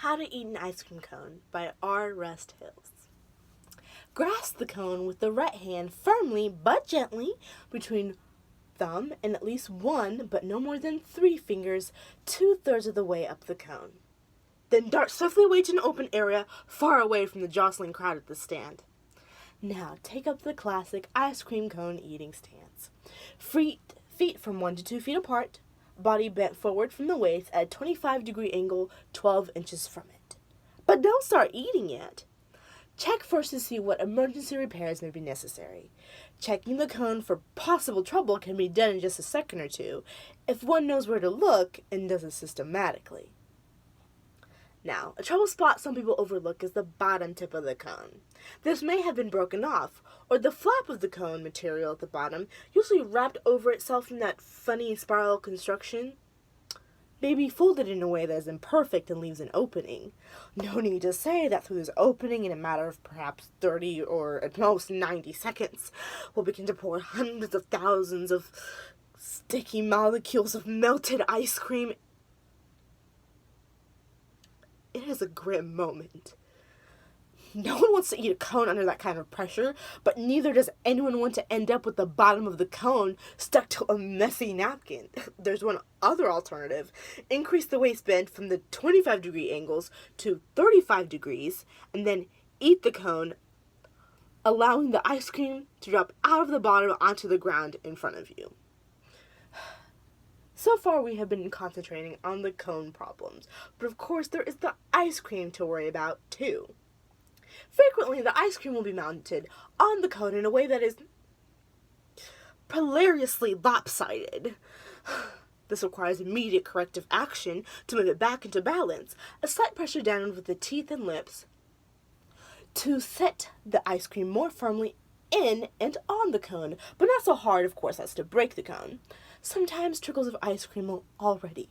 How to Eat an Ice Cream Cone by R. Rust Hills. Grasp the cone with the right hand firmly but gently between thumb and at least one, but no more than 3 fingers, 2/3 of the way up the cone. Then dart swiftly away to an open area far away from the jostling crowd at the stand. Now take up the classic ice cream cone eating stance. Feet from 1 to 2 feet apart, body bent forward from the waist at a 25-degree angle 12 inches from it. But don't start eating yet. Check first to see what emergency repairs may be necessary. Checking the cone for possible trouble can be done in just a second or two if one knows where to look and does it systematically. Now, a trouble spot some people overlook is the bottom tip of the cone. This may have been broken off, or the flap of the cone material at the bottom, usually wrapped over itself in that funny spiral construction, may be folded in a way that is imperfect and leaves an opening. No need to say that through this opening, in a matter of perhaps 30 or at most 90 seconds, we'll begin to pour hundreds of thousands of sticky molecules of melted ice cream. It is a grim moment. No one wants to eat a cone under that kind of pressure, but neither does anyone want to end up with the bottom of the cone stuck to a messy napkin. There's one other alternative. Increase the waistband from the 25-degree angles to 35 degrees, and then eat the cone, allowing the ice cream to drop out of the bottom onto the ground in front of you. So far, we have been concentrating on the cone problems, but of course there is the ice cream to worry about too. Frequently, the ice cream will be mounted on the cone in a way that is hilariously lopsided. This requires immediate corrective action to move it back into balance, a slight pressure down with the teeth and lips to set the ice cream more firmly in and on the cone, but not so hard, of course, as to break the cone. Sometimes trickles of ice cream will already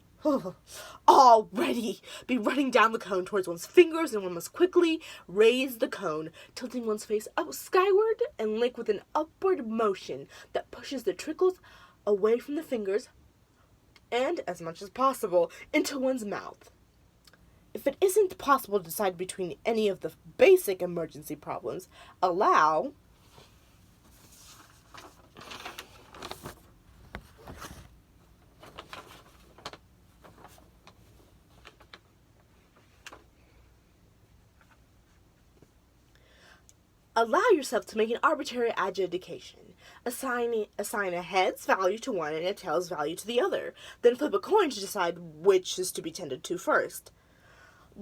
be running down the cone towards one's fingers, and one must quickly raise the cone, tilting one's face up skyward and lick with an upward motion that pushes the trickles away from the fingers and, as much as possible, into one's mouth. If it isn't possible to decide between any of the basic emergency problems, allow yourself to make an arbitrary adjudication. Assign a head's value to one and a tail's value to the other. Then flip a coin to decide which is to be tended to first.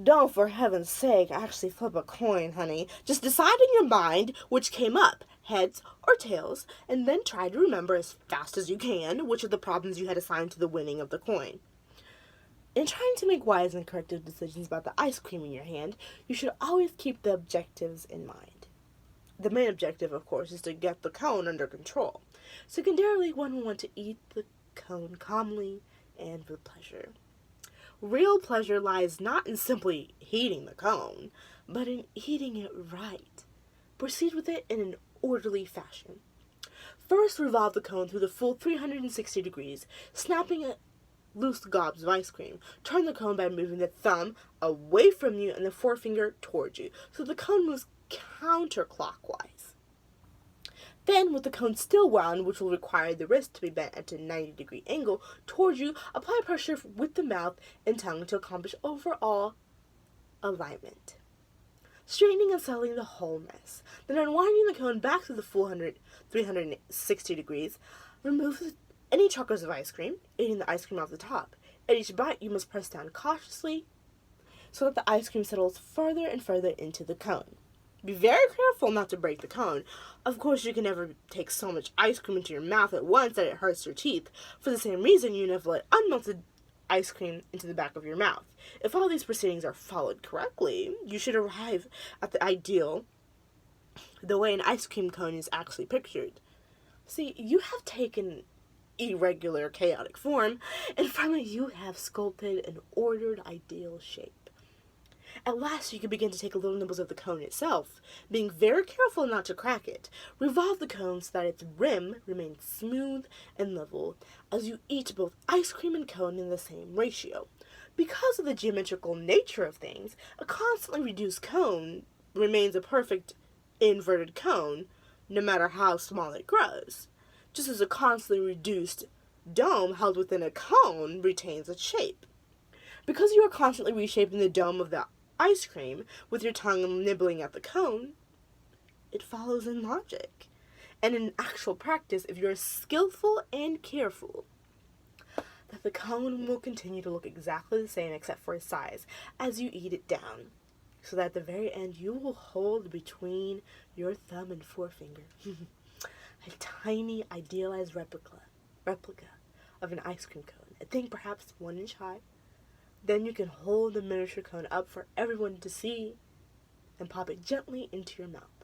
Don't, for heaven's sake, actually flip a coin, honey. Just decide in your mind which came up, heads or tails, and then try to remember as fast as you can which of the problems you had assigned to the winning of the coin. In trying to make wise and corrective decisions about the ice cream in your hand, you should always keep the objectives in mind. The main objective, of course, is to get the cone under control. Secondarily, one will want to eat the cone calmly and with pleasure. Real pleasure lies not in simply heating the cone, but in eating it right. Proceed with it in an orderly fashion. First, revolve the cone through the full 360 degrees, snapping at loose gobs of ice cream. Turn the cone by moving the thumb away from you and the forefinger towards you, so the cone moves counterclockwise. Then, with the cone still wound, which will require the wrist to be bent at a 90-degree angle towards you, apply pressure with the mouth and tongue to accomplish overall alignment, straightening and settling the whole mess. Then, unwinding the cone back to the full 360 degrees, remove any chunks of ice cream, eating the ice cream off the top. At each bite, you must press down cautiously so that the ice cream settles further and further into the cone. Be very careful not to break the cone. Of course, you can never take so much ice cream into your mouth at once that it hurts your teeth. For the same reason, you never let unmelted ice cream into the back of your mouth. If all these proceedings are followed correctly, you should arrive at the ideal, the way an ice cream cone is actually pictured. See, you have taken irregular, chaotic form, and finally you have sculpted an ordered, ideal shape. At last, you can begin to take little nibbles of the cone itself, being very careful not to crack it. Revolve the cone so that its rim remains smooth and level as you eat both ice cream and cone in the same ratio. Because of the geometrical nature of things, a constantly reduced cone remains a perfect inverted cone, no matter how small it grows, just as a constantly reduced dome held within a cone retains its shape. Because you are constantly reshaping the dome of the ice cream with your tongue nibbling at the cone, it follows in logic. And in actual practice, if you are skillful and careful, that the cone will continue to look exactly the same except for its size as you eat it down. So that at the very end you will hold between your thumb and forefinger a tiny idealized replica of an ice cream cone. I think perhaps 1 inch high. Then you can hold the miniature cone up for everyone to see and pop it gently into your mouth.